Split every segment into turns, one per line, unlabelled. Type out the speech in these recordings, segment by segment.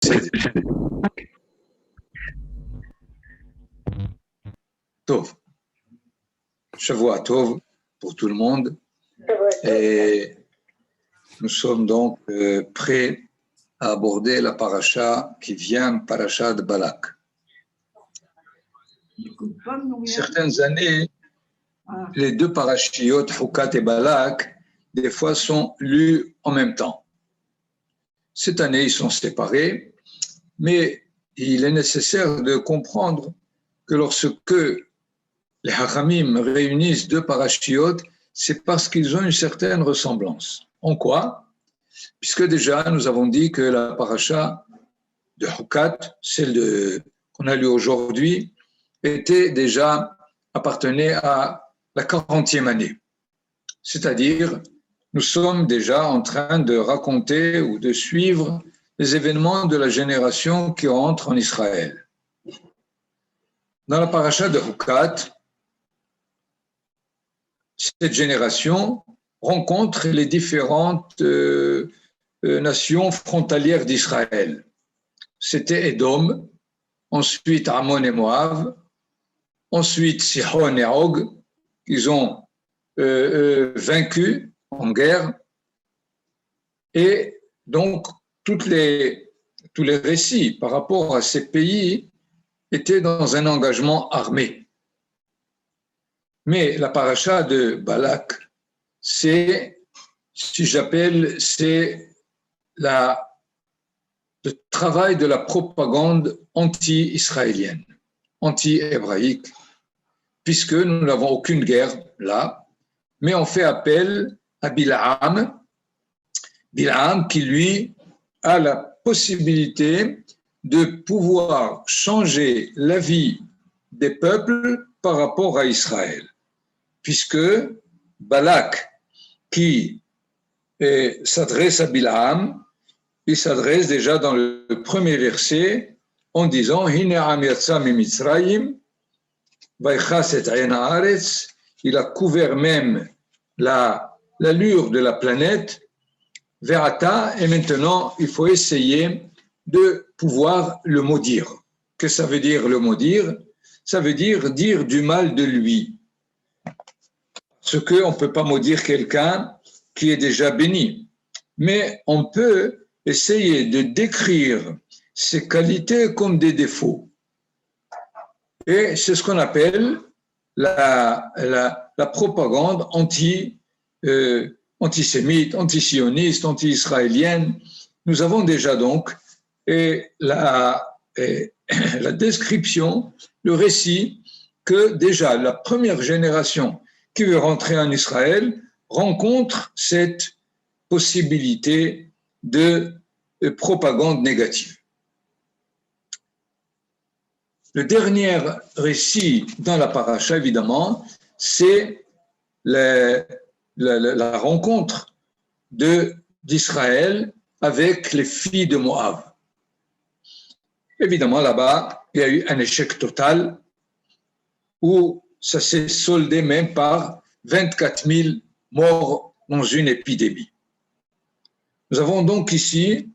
בסדר. טוב, שבוע טוב pour tout le monde. Et nous sommes donc prêts à aborder la paracha qui vient, paracha de Balak. Certaines années, les deux parachiotes, Hukat et Balak, des fois sont lus en même temps. Cette année, ils sont séparés, mais il est nécessaire de comprendre que lorsque les Hachamim réunissent deux parachiotes, c'est parce qu'ils ont une certaine ressemblance. En quoi? Puisque déjà, nous avons dit que la paracha de Hukat, celle qu'on a lue aujourd'hui, appartenait à la 40e année. C'est-à-dire, nous sommes déjà en train de raconter ou de suivre les événements de la génération qui rentre en Israël. Dans la paracha de Hukat, cette génération rencontre les différentes nations frontalières d'Israël. C'était Édom, ensuite Ammon et Moab, ensuite Sihon et Og, qu'ils ont vaincus en guerre. Et donc, tous les récits par rapport à ces pays étaient dans un engagement armé. Mais la paracha de Balak, c'est le travail de la propagande anti-israélienne, anti-hébraïque, puisque nous n'avons aucune guerre là, mais on fait appel à Bilaam qui, lui, a la possibilité de pouvoir changer la vie des peuples par rapport à Israël. Puisque Balak, qui s'adresse à Bilaam, il s'adresse déjà dans le premier verset en disant « Hine am yatsa mimitzrayim, vaychas et ayin haaretz » il a couvert même l'allure de la planète, « Ve'ata » et maintenant il faut essayer de pouvoir le maudire. Que ça veut dire le maudire? Ça veut dire du mal de lui. Ce qu'on ne peut pas maudire quelqu'un qui est déjà béni. Mais on peut essayer de décrire ses qualités comme des défauts. Et c'est ce qu'on appelle la propagande antisémite, antisioniste, anti-israélienne. Nous avons déjà donc la description, le récit que déjà la première génération qui veut rentrer en Israël rencontre cette possibilité de propagande négative. Le dernier récit dans la paracha, évidemment, c'est la rencontre d'Israël avec les filles de Moab. Évidemment, là-bas, il y a eu un échec total où ça s'est soldé même par 24 000 morts dans une épidémie. Nous avons donc ici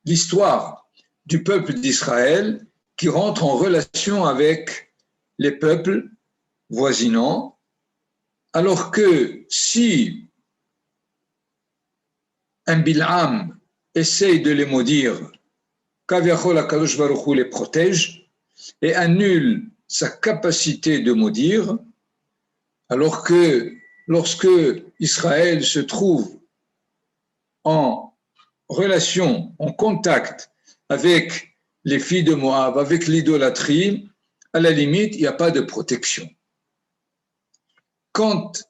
l'histoire du peuple d'Israël qui rentre en relation avec les peuples voisinants, alors que si un Bil'am essaye de les maudire, Kaviachol HaKadosh Baruch Hu les protège et annule sa capacité de maudire, alors que lorsque Israël se trouve en relation, en contact avec les filles de Moab, avec l'idolâtrie, à la limite, il n'y a pas de protection. Quand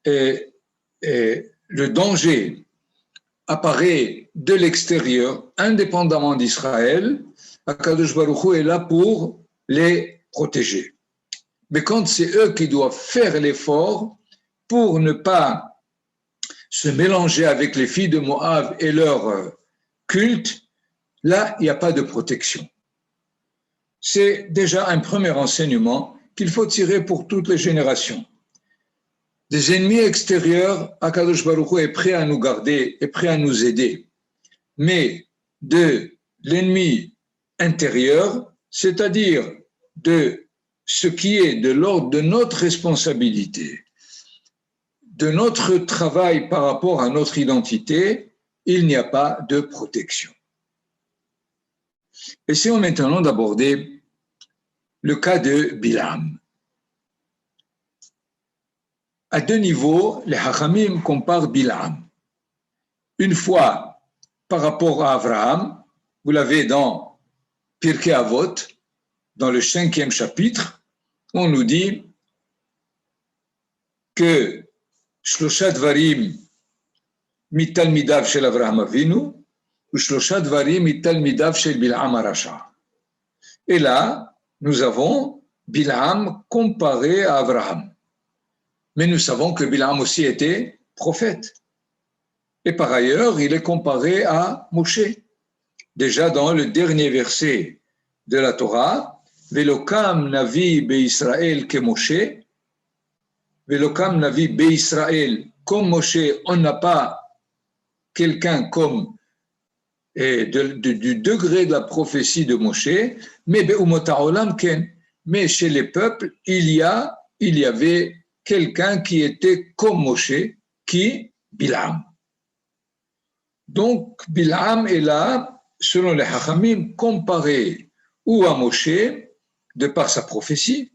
le danger apparaît de l'extérieur, indépendamment d'Israël, HaKadosh Baruch Hu est là pour les protéger. Mais quand c'est eux qui doivent faire l'effort pour ne pas se mélanger avec les filles de Moab et leur culte, là, il n'y a pas de protection. C'est déjà un premier enseignement qu'il faut tirer pour toutes les générations. Des ennemis extérieurs, Akadosh Baruch Hu est prêt à nous garder, est prêt à nous aider. Mais de l'ennemi intérieur, c'est-à-dire de ce qui est de l'ordre de notre responsabilité, de notre travail par rapport à notre identité, il n'y a pas de protection. Essayons maintenant d'aborder le cas de Bilam. À deux niveaux, les Hachamim comparent Bilam. Une fois par rapport à Abraham, vous l'avez dans Pirkei Avot, dans le 5e chapitre, on nous dit que Shlosha Dvarim mitalmidav shel Avraham Avinu ou Shlosha Dvarim mitalmidav shel Bil'am Arasha. Et là, nous avons Bil'am comparé à Abraham. Mais nous savons que Bil'am aussi était prophète. Et par ailleurs, il est comparé à Moshe. Déjà dans le dernier verset de la Torah, Velokam navi be'Israël ke Moshe, Velokam navi be'Israël comme Moshe, on n'a pas quelqu'un comme du degré de la prophétie de Moshe, mais be'umot ha'olam ken. Mais chez les peuples, il y avait quelqu'un qui était comme Moshe, qui Bil'am. Donc Bil'am est là, selon les Hachamim, comparé ou à Moshe, de par sa prophétie,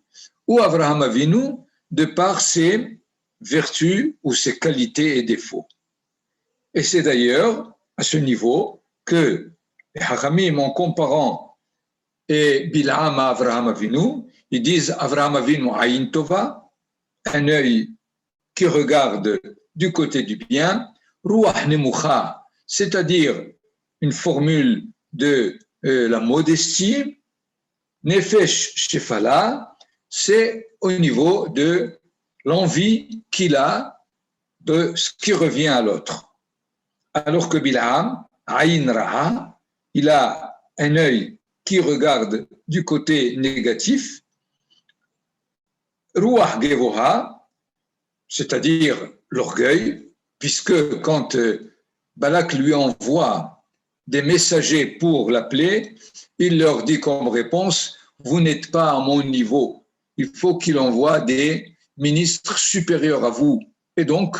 ou à Avraham Avinu, de par ses vertus ou ses qualités et défauts. Et c'est d'ailleurs à ce niveau que les Hachamim, en comparant Bil'am à Avraham Avinu, ils disent Avraham Avinu Ayin Tova, un œil qui regarde du côté du bien, Ruach Nemucha, c'est-à-dire une formule de la modestie, Nefesh Shefala, c'est au niveau de l'envie qu'il a de ce qui revient à l'autre. Alors que Bil'am, Aïn Ra'a, il a un œil qui regarde du côté négatif, Ruach Gevoha, c'est-à-dire l'orgueil, puisque quand Balak lui envoie des messagers pour l'appeler, il leur dit comme réponse, vous n'êtes pas à mon niveau, il faut qu'il envoie des ministres supérieurs à vous. Et donc,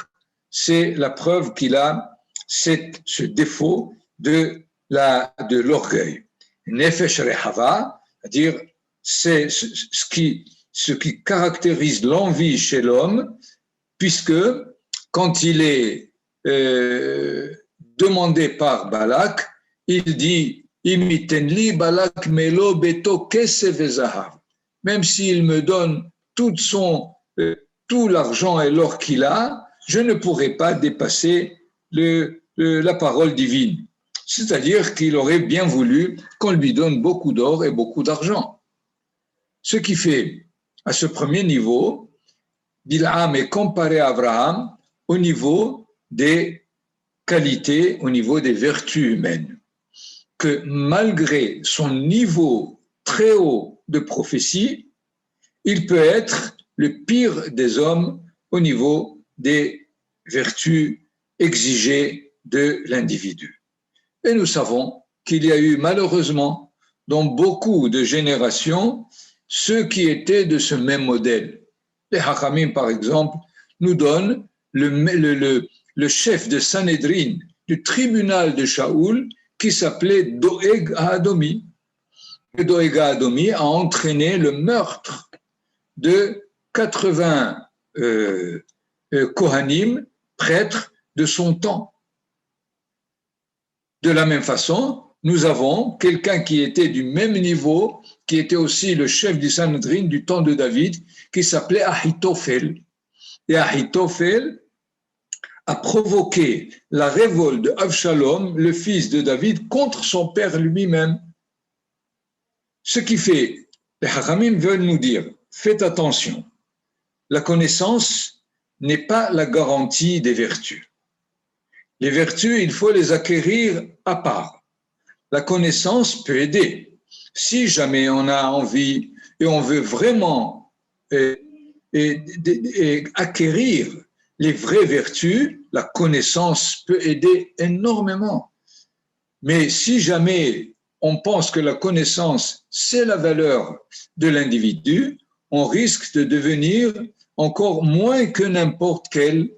c'est la preuve qu'il a ce défaut de l'orgueil. Nefesh Rehava, c'est-à-dire c'est ce qui caractérise l'envie chez l'homme, puisque quand il est demandé par Balak, il dit Imitenli Balak melo beto kesef vezahav. Même s'il me donne tout l'argent et l'or qu'il a, je ne pourrai pas dépasser la parole divine. C'est-à-dire qu'il aurait bien voulu qu'on lui donne beaucoup d'or et beaucoup d'argent. Ce qui fait, à ce premier niveau, Bil'am est comparé à Abraham au niveau des qualités, au niveau des vertus humaines. Que malgré son niveau très haut de prophétie, il peut être le pire des hommes au niveau des vertus exigées de l'individu. Et nous savons qu'il y a eu malheureusement dans beaucoup de générations ceux qui étaient de ce même modèle. Les Hachamim, par exemple, nous donnent le chef de Sanhedrin, du tribunal de Shaoul, qui s'appelait Doeg Adomi. Et Doeg Adomi a entraîné le meurtre de 80 Kohanim, prêtres de son temps. De la même façon, nous avons quelqu'un qui était du même niveau, qui était aussi le chef du Sanhedrin du temps de David, qui s'appelait Ahitophel. Et Ahitophel a provoqué la révolte de Avshalom, le fils de David, contre son père lui-même. Ce qui fait, les Hachamim veulent nous dire, faites attention, la connaissance n'est pas la garantie des vertus. Les vertus, il faut les acquérir à part. La connaissance peut aider. Si jamais on a envie et on veut vraiment acquérir les vraies vertus, la connaissance peut aider énormément. Mais si jamais on pense que la connaissance, c'est la valeur de l'individu, on risque de devenir encore moins que n'importe quel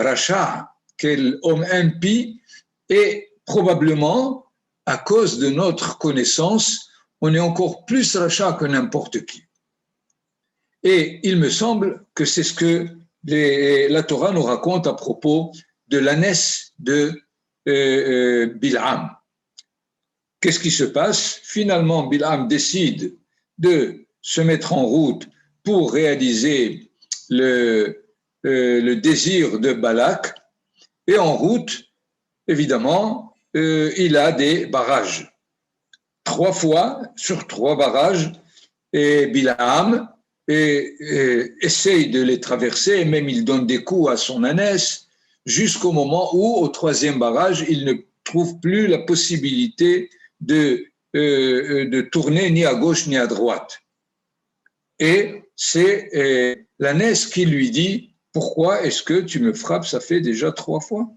rachat, quel homme impie, et probablement, à cause de notre connaissance, on est encore plus rachat que n'importe qui. Et il me semble que c'est ce que la Torah nous raconte à propos de l'ânesse de Bil'am. Qu'est-ce qui se passe? Finalement, Bil'am décide de se mettre en route pour réaliser le désir de Balak. Et en route, évidemment, il a des barrages. 3 fois sur 3 barrages, et Bil'am essaye de les traverser, et même il donne des coups à son ânesse, jusqu'au moment où, au 3e barrage, il ne trouve plus la possibilité de tourner ni à gauche ni à droite. Et c'est l'ânesse qui lui dit « Pourquoi est-ce que tu me frappes? Ça fait déjà 3 fois. »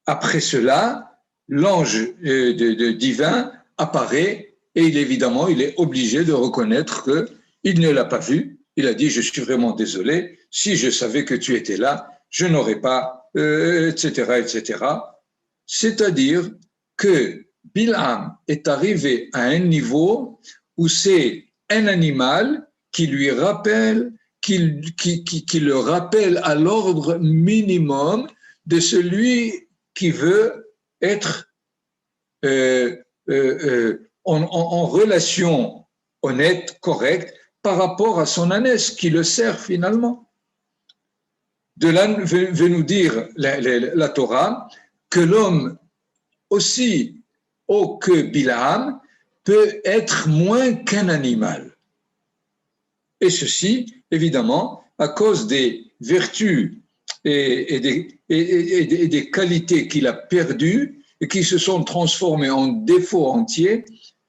Après cela, l'ange divin apparaît et évidemment, il est obligé de reconnaître qu'il ne l'a pas vu. Il a dit « Je suis vraiment désolé. Si je savais que tu étais là, je n'aurais pas, etc., etc. » C'est-à-dire que Bil'am est arrivé à un niveau où c'est un animal qui lui rappelle, qui le rappelle à l'ordre minimum de celui qui veut être en relation honnête, correcte, par rapport à son ânesse qui le sert finalement. De là veut nous dire la Torah que l'homme aussi haut que Bil'am peut être moins qu'un animal. Et ceci, évidemment, à cause des vertus et des qualités qu'il a perdues et qui se sont transformées en défauts entiers,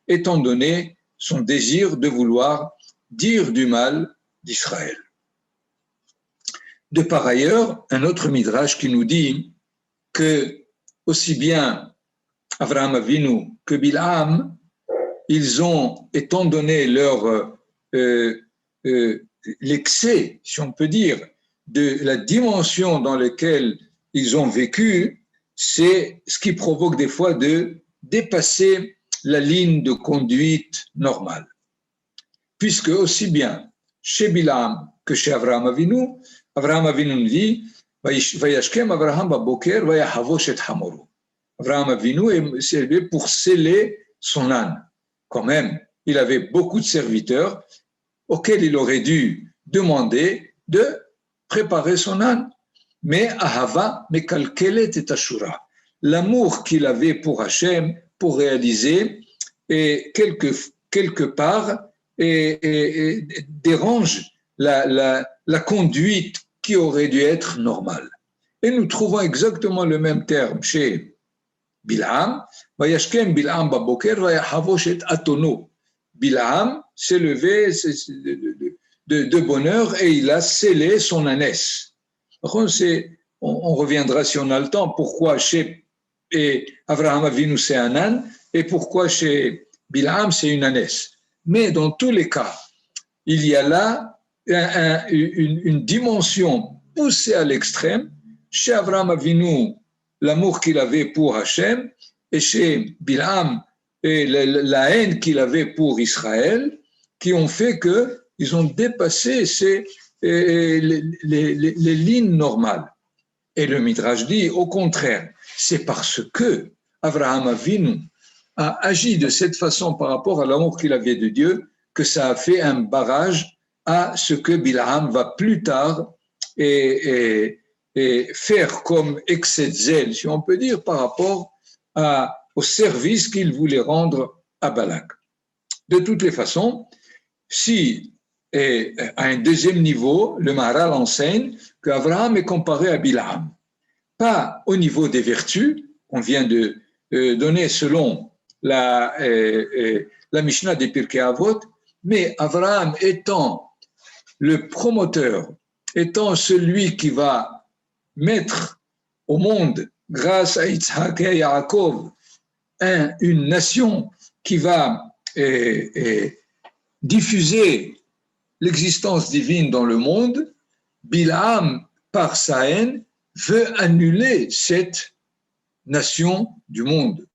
étant donné son désir de vouloir dire du mal d'Israël. De par ailleurs, un autre midrash qui nous dit que aussi bien Avraham Avinu que Bil'am, ils ont, étant donné leur l'excès, si on peut dire, de la dimension dans laquelle ils ont vécu, c'est ce qui provoque des fois de dépasser la ligne de conduite normale. Puisque aussi bien chez Bil'am que chez Avraham Avinu nous dit Vayashkem Avraham baboker vayahavosh et hamoru. Avraham Avinu s'est levé pour sceller son âne. Quand même, il avait beaucoup de serviteurs auxquels il aurait dû demander de préparer son âne. Mais Ahava mekalkelet et ashura. L'amour qu'il avait pour Hachem, pour réaliser, et quelque part dérange la conduite qui aurait dû être normale. Et nous trouvons exactement le même terme chez Bil'am. Vayashkem Bil'am baboker vayahavosh et atono. Bil'am s'est levé de bonne heure et il a scellé son ânesse. On reviendra si on a le temps pourquoi chez Avraham Avinu c'est un âne et pourquoi chez Bil'am c'est une ânesse. Mais dans tous les cas, il y a là une dimension poussée à l'extrême. Chez Avraham Avinu, l'amour qu'il avait pour Hachem, et chez Bil'am, et la haine qu'il avait pour Israël, qui ont fait qu'ils ont dépassé les lignes normales. Et le Midrash dit, au contraire, c'est parce que Avraham Avinu a agi de cette façon par rapport à l'amour qu'il avait de Dieu, que ça a fait un barrage à ce que Bil'am va plus tard et faire comme excès de zèle, si on peut dire, par rapport au service qu'il voulait rendre à Balak. De toutes les façons, si à un deuxième niveau, le Maharal enseigne qu'Avraham est comparé à Bil'am, pas au niveau des vertus qu'on vient de donner selon la Mishnah des Pirkei Avot, mais Avraham étant le promoteur étant celui qui va mettre au monde, grâce à Yitzhak et Yaakov, une nation qui va diffuser l'existence divine dans le monde, Bilam, par sa haine, veut annuler cette nation du monde.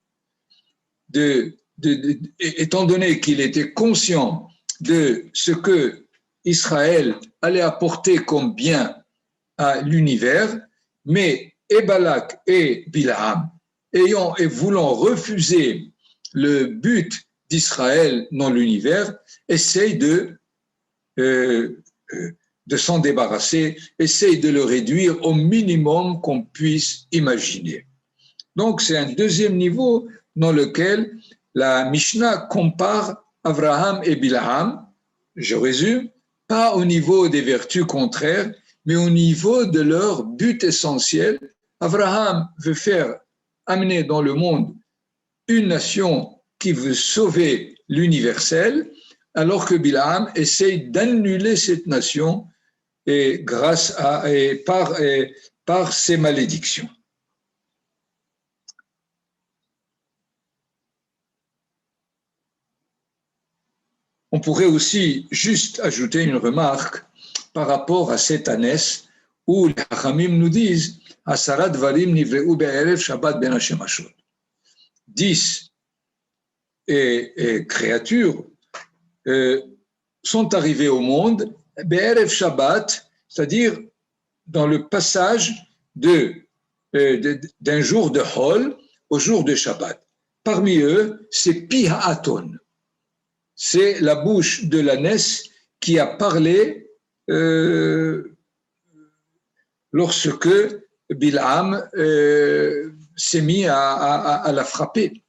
Étant donné qu'il était conscient de ce que Israël allait apporter comme bien à l'univers, mais Balak et Bilam, ayant et voulant refuser le but d'Israël dans l'univers, essayent de s'en débarrasser, essayent de le réduire au minimum qu'on puisse imaginer. Donc, c'est un deuxième niveau dans lequel la Mishnah compare Abraham et Bilam, je résume, pas au niveau des vertus contraires, mais au niveau de leur but essentiel. Abraham veut faire amener dans le monde une nation qui veut sauver l'universel, alors que Bilam essaye d'annuler cette nation par ses malédictions. On pourrait aussi juste ajouter une remarque par rapport à cette ânesse où les Chachamim nous disent Asara dvarim nivreu be'erev Shabbat ben hashemashot. 10 créatures sont arrivées au monde be'erev Shabbat, c'est-à-dire dans le passage d'un jour de Hol au jour de Shabbat. Parmi eux, c'est Pi Ha'aton. C'est la bouche de l'ânesse qui a parlé lorsque Bilam s'est mis à la frapper.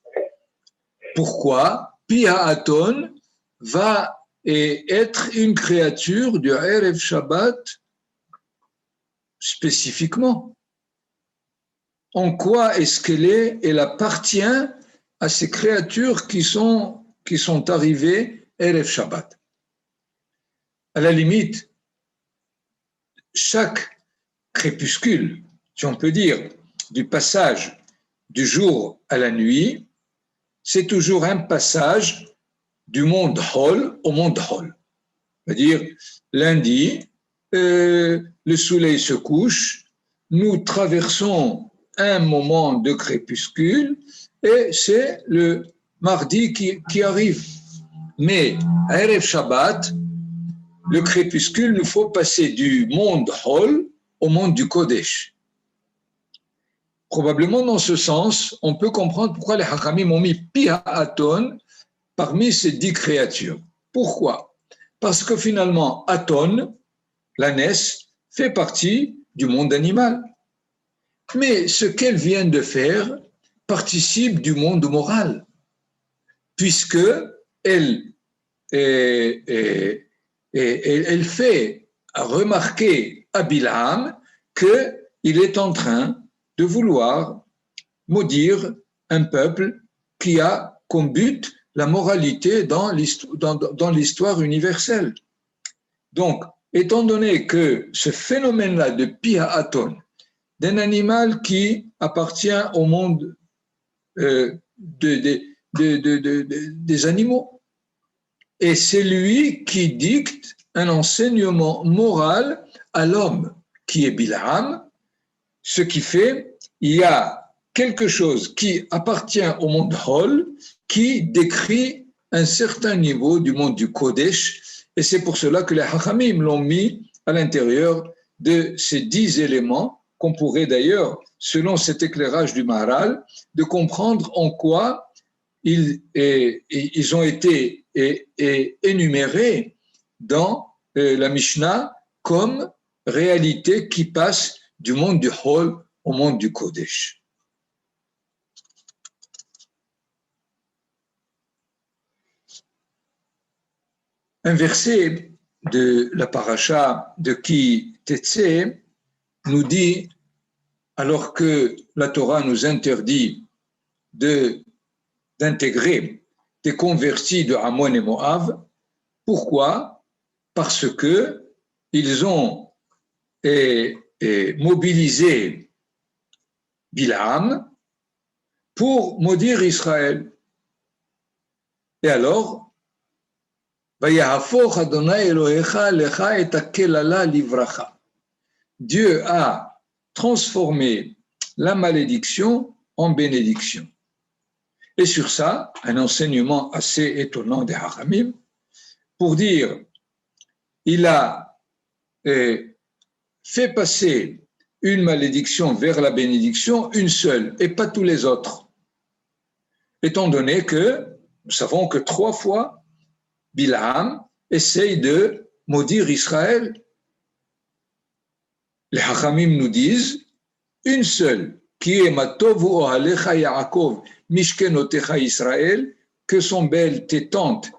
Pourquoi? Pi Ha'aton va être une créature du Erev Shabbat spécifiquement. En quoi est-ce qu'elle est? Elle appartient à ces créatures qui sont arrivées Erev Shabbat. À la limite, chaque crépuscule, si on peut dire, du passage du jour à la nuit, c'est toujours un passage du monde Hol au monde Hol. C'est-à-dire, lundi, le soleil se couche, nous traversons un moment de crépuscule et c'est le mardi qui arrive. Mais à Erev Shabbat, le crépuscule, nous faut passer du monde Hol au monde du Kodesh. Probablement dans ce sens, on peut comprendre pourquoi les Hachamim ont mis Pi Ha'aton parmi ces 10 créatures. Pourquoi? Parce que finalement, Aton, l'ânesse, fait partie du monde animal. Mais ce qu'elle vient de faire participe du monde moral, puisque elle fait remarquer à Bilam qu'il est en train de vouloir maudire un peuple qui a comme but la moralité dans l'histoire universelle. Donc, étant donné que ce phénomène-là de Pi Ha'aton, d'un animal qui appartient au monde des animaux, et c'est lui qui dicte un enseignement moral à l'homme, qui est Bilam, ce qui fait, il y a quelque chose qui appartient au monde Hol, qui décrit un certain niveau du monde du Kodesh, et c'est pour cela que les Hachamim l'ont mis à l'intérieur de ces 10 éléments, qu'on pourrait d'ailleurs, selon cet éclairage du Maharal, de comprendre en quoi ils ont été énumérés dans la Mishnah comme réalité qui passe du monde du Hol au monde du Kodesh. Un verset de la paracha de Ki Tetzé nous dit, alors que la Torah nous interdit d'intégrer des convertis de Ammon et Moab, pourquoi? Parce que ils ont mobilisé Bilam pour maudire Israël. Et alors, Dieu a transformé la malédiction en bénédiction. Et sur ça, un enseignement assez étonnant des Hachamim, pour dire, il a fait passer une malédiction vers la bénédiction, une seule, et pas tous les autres. Étant donné que nous savons que 3 fois, Bilam essaye de maudire Israël. Les Hachamim nous disent, une seule, qui est Matovu Ohalecha Yaakov, Mishkenotecha Israël, que sont belles tes tentes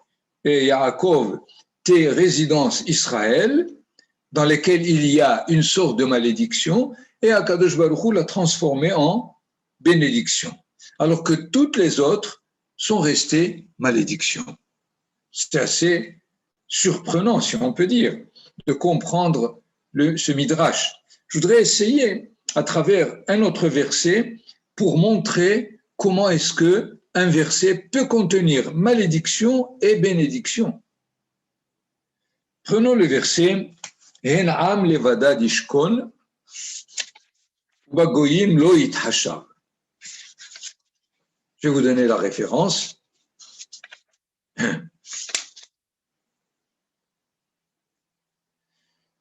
et Yaakov, tes résidences Israël, dans lesquelles il y a une sorte de malédiction, et Akadosh Baruch Hu l'a transformée en bénédiction, alors que toutes les autres sont restées malédictions. C'est assez surprenant, si on peut dire, de comprendre ce midrash. Je voudrais essayer, à travers un autre verset, pour montrer comment est-ce qu'un verset peut contenir malédiction et bénédiction. Prenons le verset En am levada dishkon, bagoyim lo yithashav. Je vais vous donner la référence.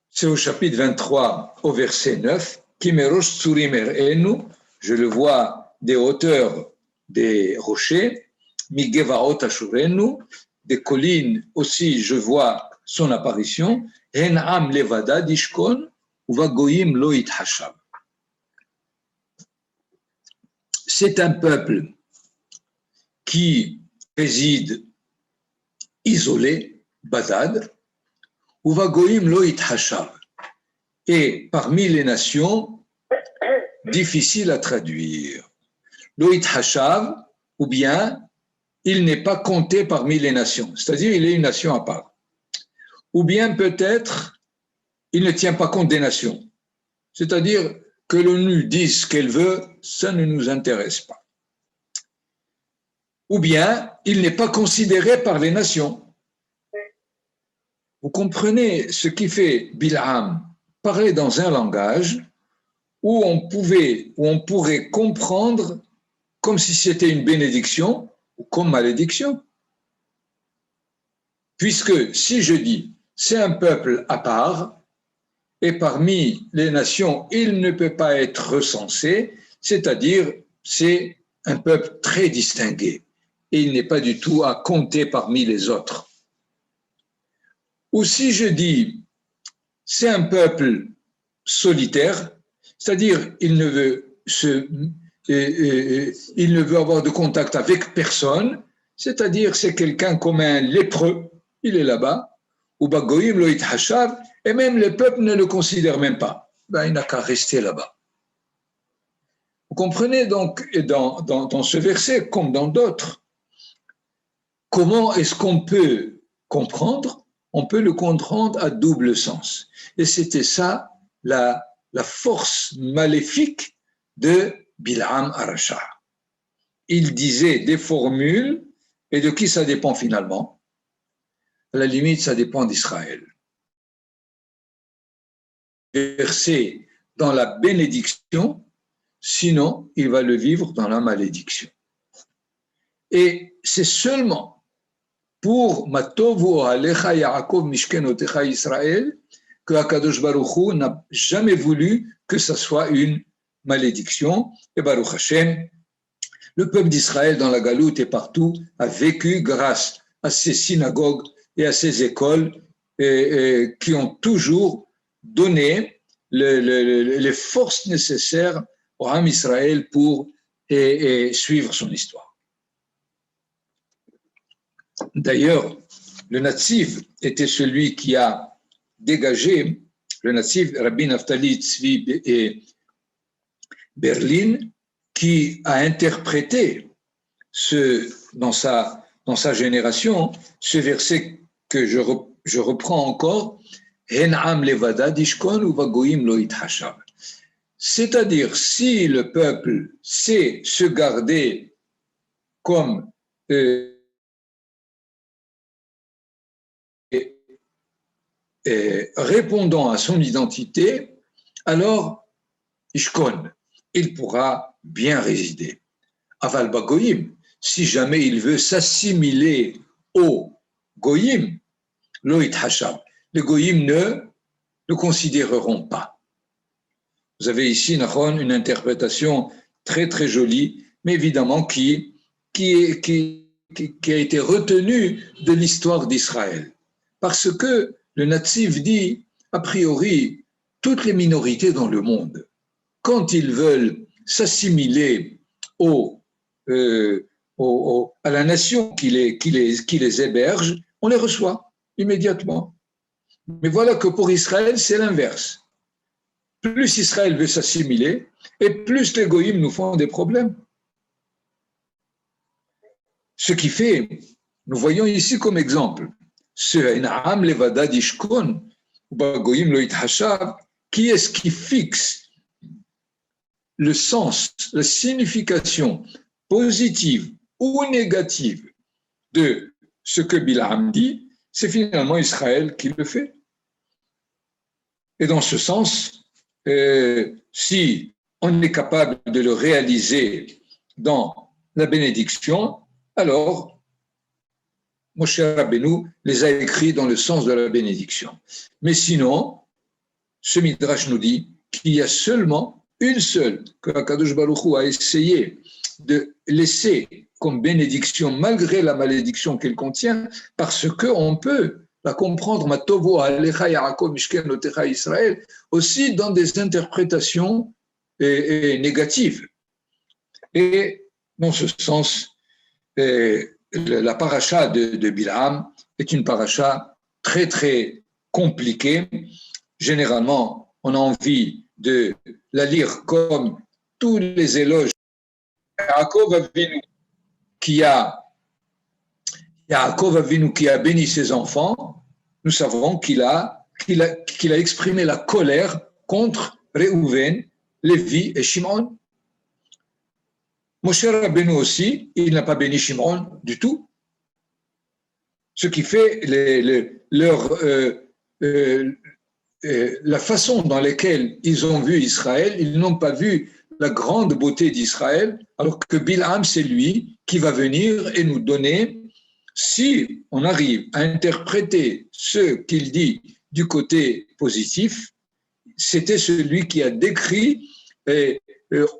C'est au chapitre 23, au verset 9. Kimerosh tsurim erenu, je le vois des hauteurs des rochers. Migevaot ashurenu, des collines aussi, je vois son apparition. En am levada dishkon, uva goyim lo yithashav. C'est un peuple qui réside isolé, badad, uva goyim lo yithashav. Et parmi les nations, difficile à traduire. Lo yithashav, ou bien il n'est pas compté parmi les nations, c'est-à-dire il est une nation à part. Ou bien peut-être il ne tient pas compte des nations, c'est-à-dire que l'ONU dise ce qu'elle veut, ça ne nous intéresse pas. Ou bien il n'est pas considéré par les nations. Vous comprenez ce qui fait Bilham parler dans un langage où on pourrait comprendre comme si c'était une bénédiction ou comme malédiction. Puisque si je dis c'est un peuple à part et parmi les nations il ne peut pas être recensé, c'est-à-dire c'est un peuple très distingué et il n'est pas du tout à compter parmi les autres. Ou si je dis c'est un peuple solitaire, c'est-à-dire il ne veut avoir de contact avec personne, c'est-à-dire c'est quelqu'un comme un lépreux, il est là-bas, ou bagoyim lo yithashav, et même le peuple ne le considère même pas. Ben, il n'a qu'à rester là-bas. Vous comprenez donc, dans ce verset, comme dans d'autres, comment est-ce qu'on peut comprendre? On peut le comprendre à double sens. Et c'était ça la force maléfique de Bilham Arasha. Il disait des formules, et de qui ça dépend finalement? À la limite, ça dépend d'Israël. Verser dans la bénédiction, sinon il va le vivre dans la malédiction. Et c'est seulement pour Matovu Alecha Yaakov Mishkenotecha Israël que Akadosh Baruch Hu n'a jamais voulu que ça soit une malédiction. Et Baruch Hashem, le peuple d'Israël dans la Galoute et partout a vécu grâce à ces synagogues et à ces écoles qui ont toujours donné les forces nécessaires au Ham Israël pour suivre son histoire. D'ailleurs, le Natziv était celui qui a dégagé, le Natziv Rabbi Naftali Tzvi et Berlin, qui a interprété dans sa génération ce verset que je reprends encore, C'est-à-dire, si le peuple sait se garder comme répondant à son identité, alors Ishkon, il pourra bien résider. Aval Bagoyim, si jamais il veut s'assimiler au Goyim, Loït Hashab, les Goyim ne le considéreront pas. Vous avez ici, Nahon, une interprétation très très jolie, mais évidemment qui a été retenue de l'histoire d'Israël. Parce que le Natsif dit, a priori, toutes les minorités dans le monde, quand ils veulent s'assimiler à la nation qui les héberge, on les reçoit immédiatement. Mais voilà que pour Israël, c'est l'inverse. Plus Israël veut s'assimiler, et plus les goïms nous font des problèmes. Ce qui fait, nous voyons ici comme exemple, ce En'am Levada Dishkon, ou Bagoïm Loït Hashav, qui est-ce qui fixe le sens, la signification positive ou négative de ce que Bilham dit, c'est finalement Israël qui le fait. Et dans ce sens, si on est capable de le réaliser dans la bénédiction, alors Moshe Rabbeinu les a écrits dans le sens de la bénédiction. Mais sinon, ce Midrash nous dit qu'il y a seulement une seule que Akadosh Baruch Hu a essayé de laisser comme bénédiction malgré la malédiction qu'elle contient, parce qu'on peut la comprendre Matovo Alecha Yaakov Mishken Lotecha Israël aussi dans des interprétations négatives. Et dans ce sens, la paracha de Bilham est une paracha très très compliquée. Généralement, on a envie de la lire comme tous les éloges Yaakov Avinu qui a béni ses enfants. Nous savons qu'il a exprimé la colère contre Réhouven, Lévi et Shimon. Moshe Rabbeinu aussi, il n'a pas béni Shimon du tout. Ce qui fait la façon dans laquelle ils ont vu Israël, ils n'ont pas vu la grande beauté d'Israël, alors que Bilham, c'est lui qui va venir et nous donner, si on arrive à interpréter ce qu'il dit du côté positif, c'était celui qui a décrit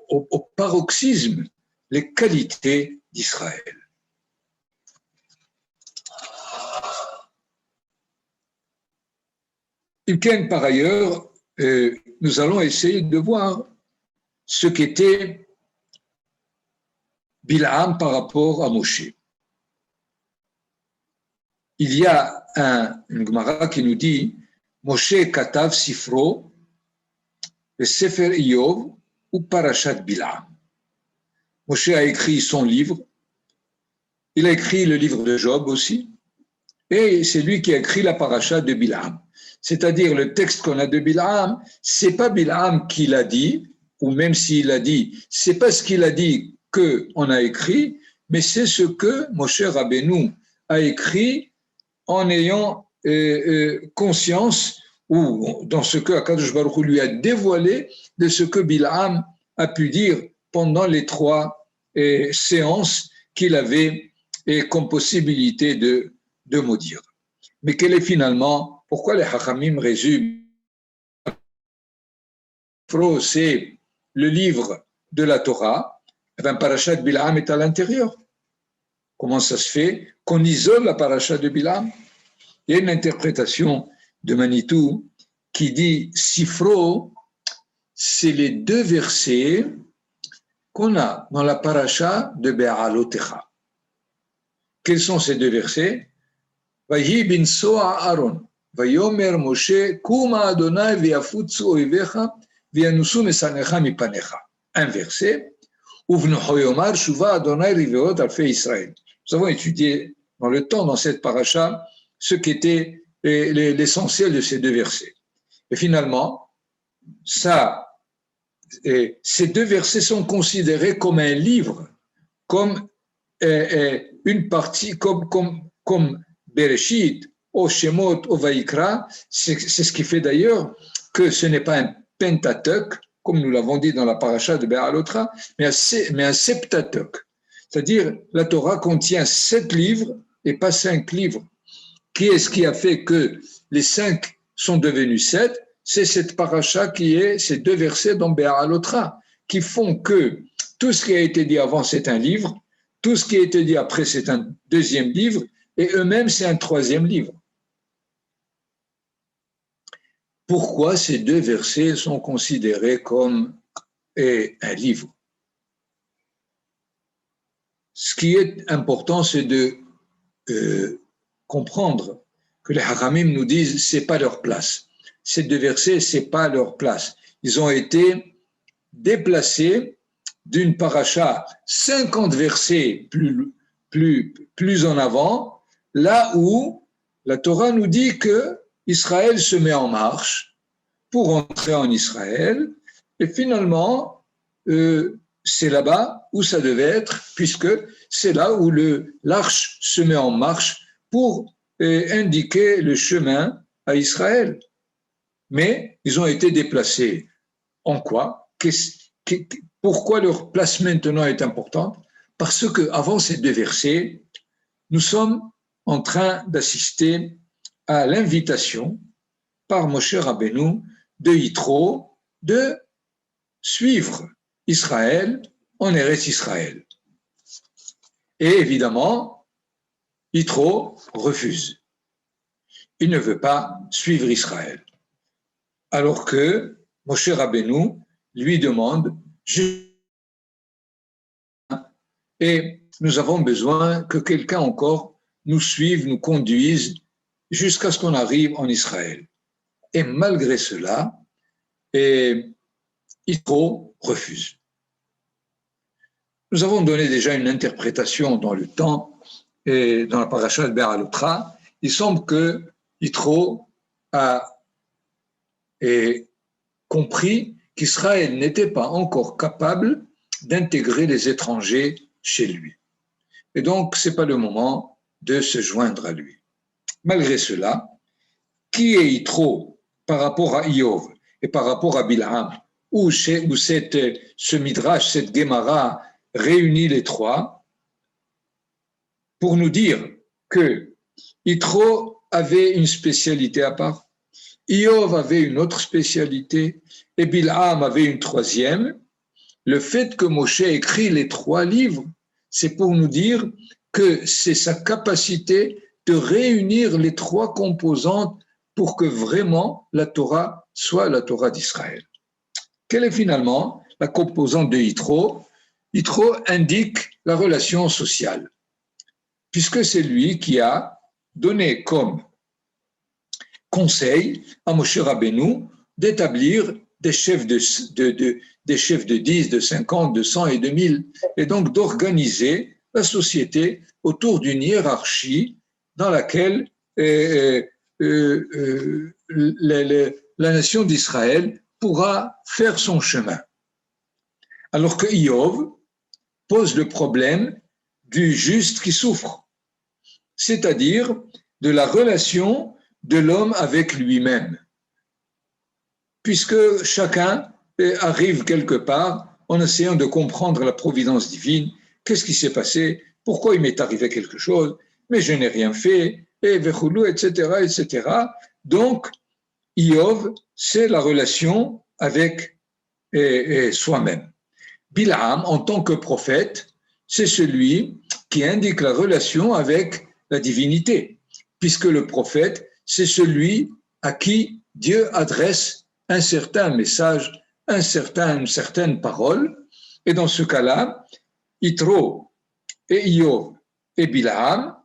au paroxysme les qualités d'Israël. Par ailleurs, nous allons essayer de voir ce qu'était Bilham par rapport à Moshe. Il y a une Gemara qui nous dit Moshe katav sifro, le Sefer Iyov ou Parashat Bilham. Moshe a écrit son livre, il a écrit le livre de Job aussi, et c'est lui qui a écrit la Parashat de Bilham. C'est-à-dire le texte qu'on a de Bilham, c'est pas Bilham qui l'a dit, ou même s'il l'a dit, c'est pas ce qu'il a dit qu'on a écrit, mais c'est ce que Moshe Rabbeinu a écrit en ayant conscience, ou dans ce que Akadosh Baruch Hu lui a dévoilé de ce que Bilham a pu dire pendant les 3 séances qu'il avait comme possibilité de maudire. Mais quel est finalement, pourquoi les Hachamim résument c'est le livre de la Torah, et bien Parashat Bilham est à l'intérieur. Comment ça se fait qu'on isole la Parashat de Bilham? Il y a une interprétation de Manitou qui dit Sifro, c'est les 2 versets qu'on a dans la Parasha de Be'alotecha. Quels sont ces 2 versets? Vayi bin soa Aaron, vayomer Moshe, kuma Adonai v'yafutsu oivecha v'yanusu mesanecha mipanecha. Un verset. Uvnu hoyomar shuva Adonai riveot alfei Israël. Nous avons étudié dans le temps, dans cette paracha, ce qu'était l'essentiel de ces deux versets. Et finalement, ces deux versets sont considérés comme un livre, comme une partie, comme Bereshit, au Shemot, au Vaikra. C'est ce qui fait d'ailleurs que ce n'est pas un Pentateuch, comme nous l'avons dit dans la paracha de Béalotra, mais un Septateuch. C'est-à-dire, la Torah contient 7 livres et pas 5 livres. Qui est-ce qui a fait que les 5 sont devenus 7? C'est cette paracha qui est ces 2 versets dans Béalotra, qui font que tout ce qui a été dit avant, c'est un livre, tout ce qui a été dit après, c'est un deuxième livre, et eux-mêmes, c'est un troisième livre. Pourquoi ces 2 versets sont considérés comme un livre? Ce qui est important, c'est de comprendre que les Haramim nous disent c'est pas leur place. Ces 2 versets, c'est pas leur place. Ils ont été déplacés d'une paracha 50 versets plus en avant, là où la Torah nous dit que Israël se met en marche pour entrer en Israël, et finalement, c'est là-bas où ça devait être, puisque c'est là où l'arche se met en marche pour indiquer le chemin à Israël. Mais ils ont été déplacés. En quoi? Pourquoi leur place maintenant est importante? Parce qu'avant ces 2 versets, nous sommes en train d'assister à l'invitation par Moshe Rabbeinu de Yitro de suivre Israël en Eretz Israël. Et évidemment, Yitro refuse. Il ne veut pas suivre Israël. Alors que Moshe Rabbeinu lui demande et nous avons besoin que quelqu'un encore nous suive, nous conduise jusqu'à ce qu'on arrive en Israël. Et malgré cela, Yitro refuse. Nous avons donné déjà une interprétation dans le temps et dans la paracha de Béalotra. Il semble que Yitro a compris qu'Israël n'était pas encore capable d'intégrer les étrangers chez lui. Et donc, ce n'est pas le moment de se joindre à lui. Malgré cela, qui est Yitro par rapport à Iyov et par rapport à Bilham, où ce Midrash, cette Gemara réunit les trois pour nous dire que Yitro avait une spécialité à part, Iyov avait une autre spécialité et Bilham avait une troisième. Le fait que Moshe écrit les 3 livres, c'est pour nous dire que c'est sa capacité de réunir les 3 composantes pour que vraiment la Torah soit la Torah d'Israël. Quelle est finalement la composante de Yitro? Yitro indique la relation sociale, puisque c'est lui qui a donné comme conseil à Moshe Rabbeinu d'établir des chefs de 10, de 50, de 100 et de 1000, et donc d'organiser la société autour d'une hiérarchie dans laquelle la nation d'Israël pourra faire son chemin. Alors que Iyov pose le problème du juste qui souffre, c'est-à-dire de la relation de l'homme avec lui-même, puisque chacun arrive quelque part en essayant de comprendre la providence divine, qu'est-ce qui s'est passé, pourquoi il m'est arrivé quelque chose, mais je n'ai rien fait, et vechulu, etc., etc. Donc, Iyov, c'est la relation avec soi-même. Bilham, en tant que prophète, c'est celui qui indique la relation avec la divinité, puisque le prophète, c'est celui à qui Dieu adresse un certain message, une certaine parole. Et dans ce cas-là, Yitro et Iyov et Bilham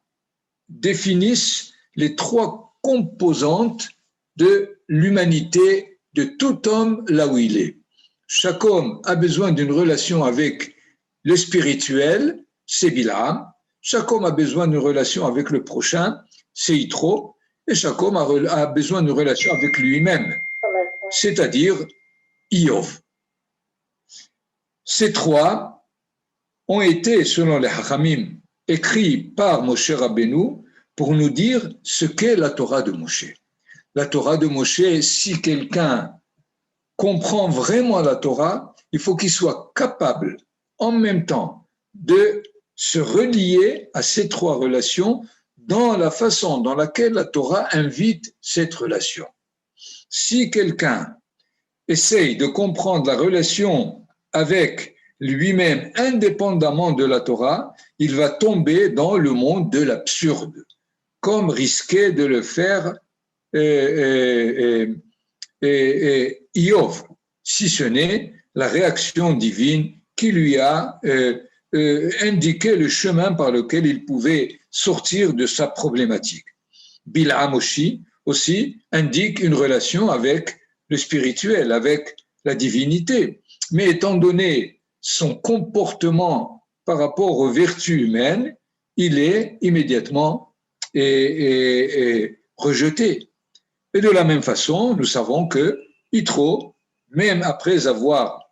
définissent les 3 composantes de l'humanité de tout homme là où il est. Chaque homme a besoin d'une relation avec le spirituel, c'est Bilham. Chaque homme a besoin d'une relation avec le prochain, c'est Yitro. et chaque homme a besoin d'une relation avec lui-même, c'est-à-dire Iyov. Ces trois ont été, selon les Hachamim, écrits par Moshe Rabbeinu pour nous dire ce qu'est la Torah de Moshe. La Torah de Moshe, si quelqu'un comprend vraiment la Torah, il faut qu'il soit capable en même temps de se relier à ces trois relations dans la façon dans laquelle la Torah invite cette relation. Si quelqu'un essaye de comprendre la relation avec lui-même indépendamment de la Torah, il va tomber dans le monde de l'absurde, comme risquait de le faire Iyov, si ce n'est la réaction divine qui lui a indiqué le chemin par lequel il pouvait sortir de sa problématique. Bil'am aussi indique une relation avec le spirituel, avec la divinité. Mais étant donné son comportement par rapport aux vertus humaines, il est immédiatement rejeté. Et de la même façon, nous savons que Yitro, même après avoir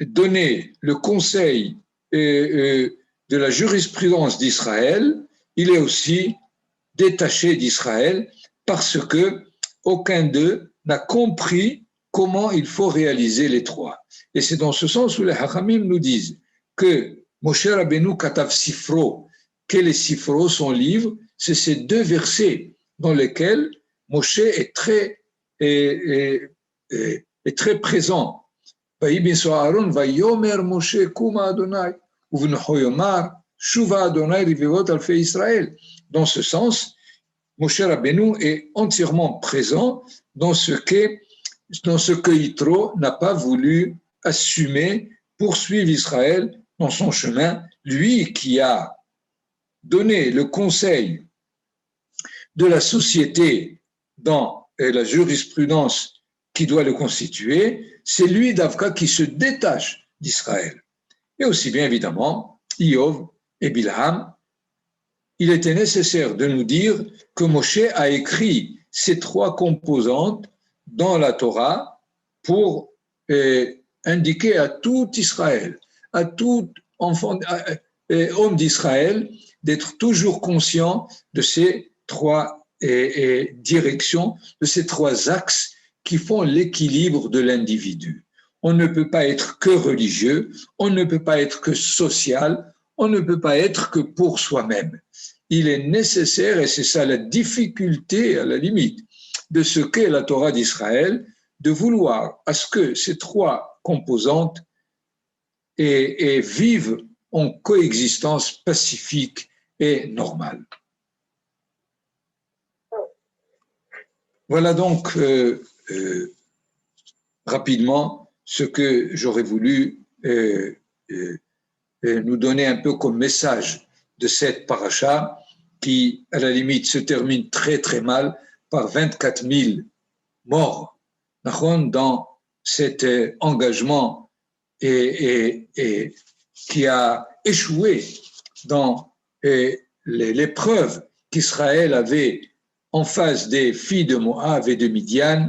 donné le conseil de la jurisprudence d'Israël, il est aussi détaché d'Israël parce que aucun d'eux n'a compris comment il faut réaliser les trois. Et c'est dans ce sens où les Hachamim nous disent que Moshe Rabbeinu Katav Sifro, quel est Sifro, son livre, c'est ces deux versets dans lesquels Moshe est très présent. Vayomer Moshe Kuma Adonai, Uvnehoyomar Shuva Adonai Rivevot Alfe Israël. Dans ce sens, Moshe Rabbeinu est entièrement présent dans ce que Yitro n'a pas voulu assumer, poursuivre Israël dans son chemin, lui qui a donné le conseil de la société dans la jurisprudence qui doit le constituer, c'est lui, Davka, qui se détache d'Israël. Et aussi bien évidemment, Iyov et Bilham, il était nécessaire de nous dire que Moshe a écrit ces trois composantes dans la Torah pour indiquer à tout Israël, à tout homme d'Israël, d'être toujours conscient de ces trois directions, de ces trois axes qui font l'équilibre de l'individu. On ne peut pas être que religieux, on ne peut pas être que social, on ne peut pas être que pour soi-même. Il est nécessaire, et c'est ça la difficulté à la limite de ce qu'est la Torah d'Israël, de vouloir à ce que ces trois composantes vivent en coexistence pacifique et normale. Voilà donc rapidement ce que j'aurais voulu nous donner un peu comme message de cette paracha qui, à la limite, se termine très très mal par 24 000 morts dans cet engagement qui a échoué dans l'épreuve qu'Israël avait en face des filles de Moab et de Midian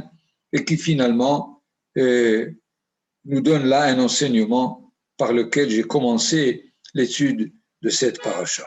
et qui finalement nous donne là un enseignement par lequel j'ai commencé l'étude de cette paracha.